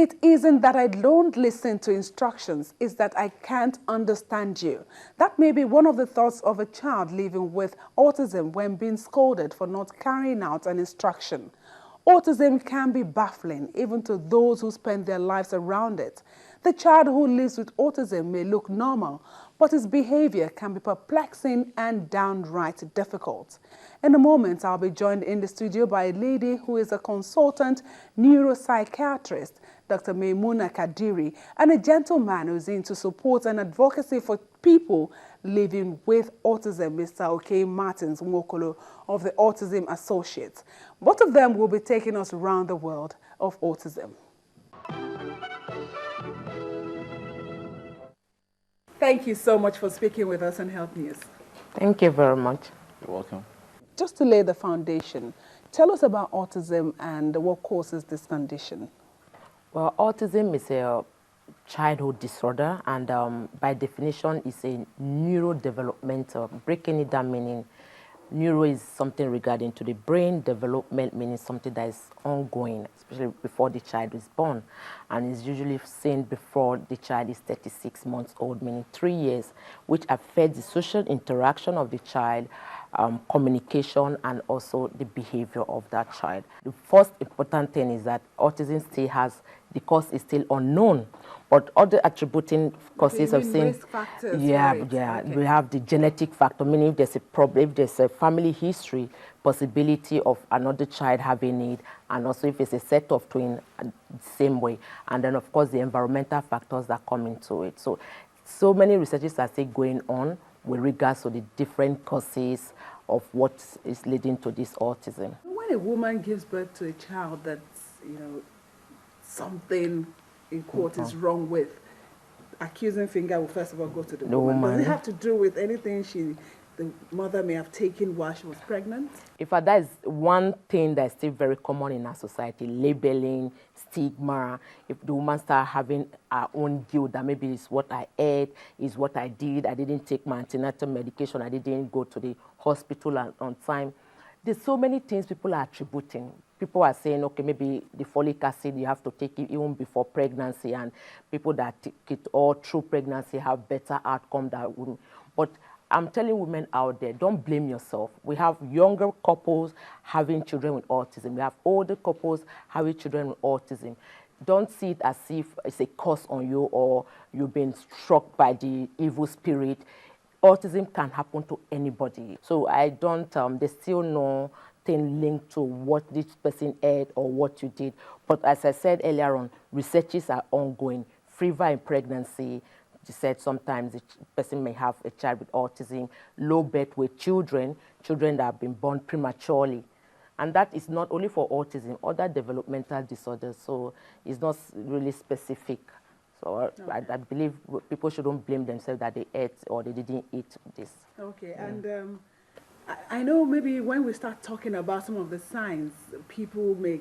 It isn't that I don't listen to instructions, it's that I can't understand you. That may be one of the thoughts of a child living with autism when being scolded for not carrying out an instruction. Autism can be baffling even to those who spend their lives around it. The child who lives with autism may look normal, but his behavior can be perplexing and downright difficult. In a moment, I'll be joined in the studio by a lady who is a consultant neuropsychiatrist, Dr. Maimuna Kadiri, and a gentleman who's into support and advocacy for people living with autism, Mr. Okay Martins Nwokolo of the Autism Associates. Both of them will be taking us around the world of autism. Thank you so much for speaking with us on Health News. Thank you very much. You're welcome. Just to lay the foundation, tell us about autism and what causes this condition. Well, autism is a childhood disorder, and by definition, it's a neurodevelopmental. Breaking it down, meaning neuro is something regarding to the brain, development meaning something that is ongoing, especially before the child is born, and is usually seen before the child is 36 months old, meaning 3 years, which affects the social interaction of the child, communication, and also the behavior of that child. The first important thing is that autism still has, the cause is still unknown, but other attributing causes of saying, risk factors, yeah, right? yeah, Okay. we have the genetic factor, meaning if there's a problem, if there's a family history, possibility of another child having it, and also if it's a set of twins, same way, and then of course the environmental factors that come into it. So many researches are still going on with regards to the different causes of what is leading to this autism. When a woman gives birth to a child that's, something in quote is wrong with, accusing finger will first of all go to the woman. Does it have to do with anything the mother may have taken while she was pregnant? In fact, that is one thing that's still very common in our society, labeling, stigma. If the woman starts having her own guilt, that maybe it's what I ate, it's what I did, I didn't take my antenatal medication, I didn't go to the hospital on time. There's so many things people are attributing. People are saying, okay, maybe the folic acid, you have to take it even before pregnancy, and people that take it all through pregnancy have better outcome that wouldn't. But I'm telling women out there, don't blame yourself. We have younger couples having children with autism. We have older couples having children with autism. Don't see it as if it's a curse on you or you've been struck by the evil spirit. Autism can happen to anybody. So I don't, there's still no thing linked to what this person ate or what you did. But as I said earlier on, researches are ongoing. Fever in pregnancy, she said sometimes the person may have a child with autism, low birth weight children that have been born prematurely. And that is not only for autism, other developmental disorders, so it's not really specific. So okay. I believe people shouldn't blame themselves that they ate or they didn't eat this. Okay, yeah. And I know maybe when we start talking about some of the signs, people may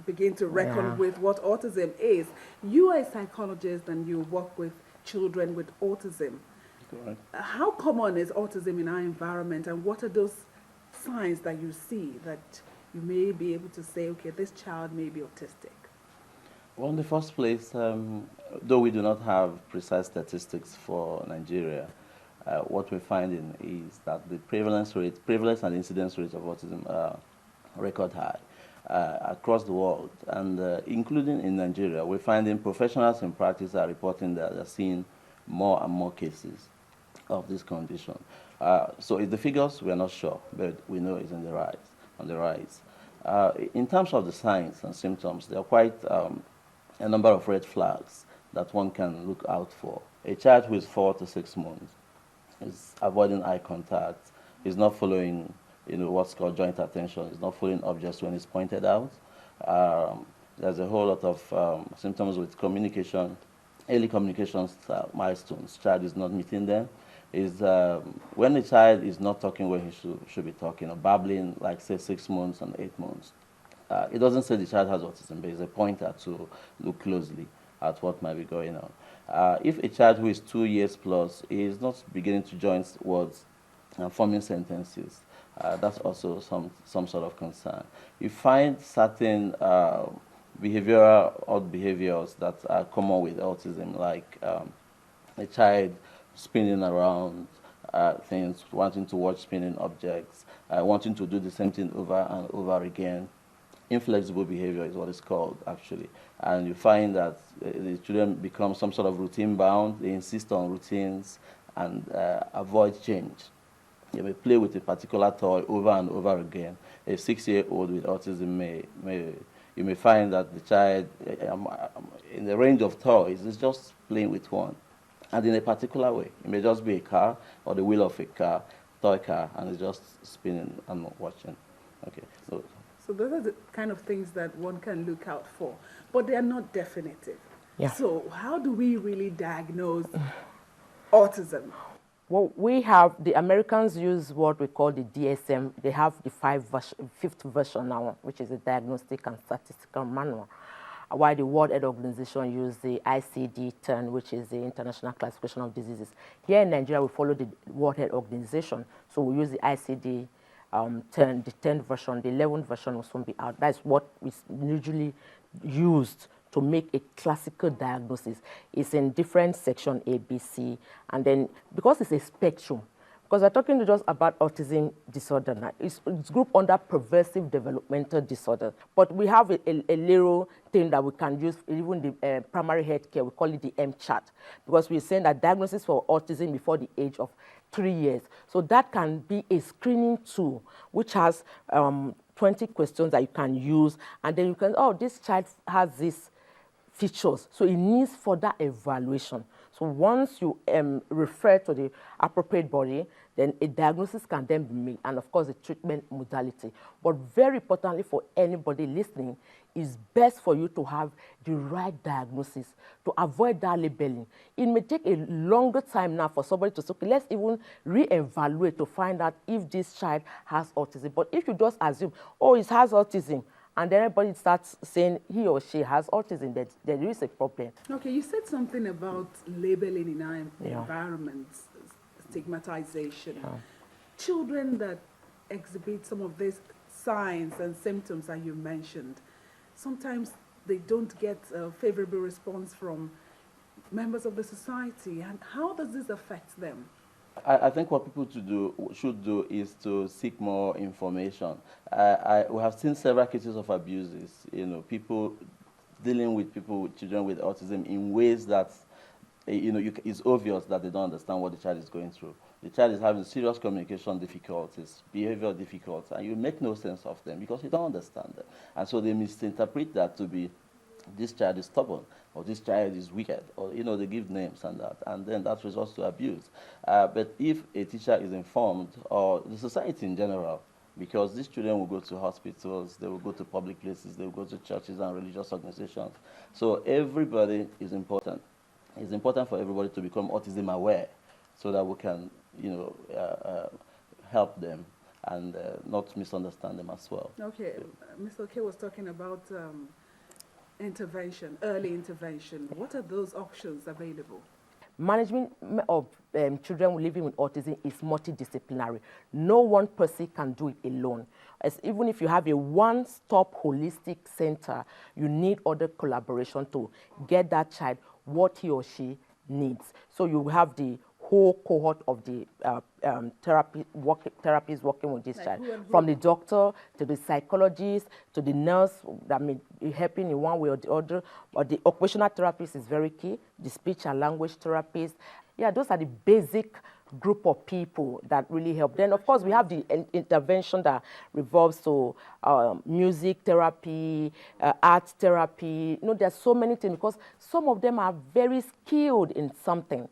begin to reckon with what autism is. You are a psychologist and you work with children with autism. Correct. How common is autism in our environment, and what are those signs that you see that you may be able to say, okay, this child may be autistic? Well, in the first place, though we do not have precise statistics for Nigeria, what we're finding is that the prevalence and incidence rates of autism are record high across the world, and including in Nigeria. We're finding professionals in practice are reporting that they're seeing more and more cases of this condition. So the figures, we're not sure, but we know it's on the rise. In terms of the signs and symptoms, there are quite a number of red flags that one can look out for. A child who is 4 to 6 months is avoiding eye contact, is not following what's called joint attention, is not following objects when it's pointed out. There's a whole lot of symptoms with communication, early communications milestones. Child is not meeting them. Is when the child is not talking when he should be talking, or babbling, like say 6 months and 8 months. It doesn't say the child has autism, but it's a pointer to look closely at what might be going on. If a child who is 2 years plus is not beginning to join words and forming sentences, that's also some sort of concern. You find certain behavioral odd behaviors that are common with autism, like a child spinning around things, wanting to watch spinning objects, wanting to do the same thing over and over again. Inflexible behavior is what it's called, actually. And you find that the children become some sort of routine bound. They insist on routines and avoid change. You may play with a particular toy over and over again. A 6-year-old with autism you may find that the child, in the range of toys, is just playing with one, and in a particular way. It may just be a car or the wheel of a car, toy car, and it's just spinning and watching. Okay. So those are the kind of things that one can look out for, but they are not definitive. Yeah. So how do we really diagnose autism? Well, the Americans use what we call the DSM. They have the fifth version now, which is the Diagnostic and Statistical Manual, while the World Health Organization use the ICD-10, which is the International Classification of Diseases. Here in Nigeria, we follow the World Health Organization, so we use the ICD-10, the 10th version. The 11th version will soon be out. That's what is usually used to make a classical diagnosis. It's in different section A, B, C, and then because it's a spectrum, because we're talking just about autism disorder now, it's grouped under pervasive developmental disorder. But we have a little thing that we can use, even the primary health care, we call it the MCHAT, because we're saying that diagnosis for autism before the age of 3 years. So that can be a screening tool, which has 20 questions that you can use, and then you can, oh, this child has this features, so it needs further evaluation. So once you refer to the appropriate body, then a diagnosis can then be made, and of course the treatment modality. But very importantly for anybody listening, it's best for you to have the right diagnosis to avoid that labeling. It may take a longer time now for somebody to say, okay, let's even re-evaluate to find out if this child has autism. But if you just assume, oh, it has autism, and then everybody starts saying he or she has autism, that there is a problem. Okay, you said something about labeling in our environments, stigmatization. Yeah. Children that exhibit some of these signs and symptoms that you mentioned, sometimes they don't get a favorable response from members of the society. And how does this affect them? I think what people should do is to seek more information. We have seen several cases of abuses, people dealing with children with autism in ways that, it's obvious that they don't understand what the child is going through. The child is having serious communication difficulties, behavioral difficulties, and you make no sense of them because you don't understand them. And so they misinterpret that to be, this child is stubborn, or this child is wicked, or they give names and then that results to abuse. But if a teacher is informed, or the society in general, because these children will go to hospitals, they will go to public places, they will go to churches and religious organizations. So everybody is important. It's important for everybody to become autism aware, so that we can, help them and not misunderstand them as well. Okay, Mr. K was talking about intervention, early intervention. What are those options available? Management of children living with autism is multidisciplinary. No one person can do it alone. Even if you have a one-stop holistic center, you need other collaboration to get that child what he or she needs. So you have the whole cohort of the therapists working with this child, from the doctor to the psychologist to the nurse that may be helping in one way or the other. But the occupational therapist is very key, the speech and language therapist. Yeah, those are the basic group of people that really help. Then, of course, we have the intervention that revolves to music therapy, art therapy. There's so many things because some of them are very skilled in something.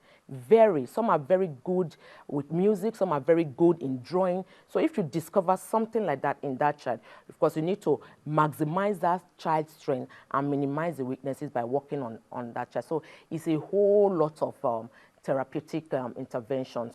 Some are very good with music, some are very good in drawing. So if you discover something like that in that child, of course, you need to maximize that child's strength and minimize the weaknesses by working on that child. So it's a whole lot of therapeutic interventions.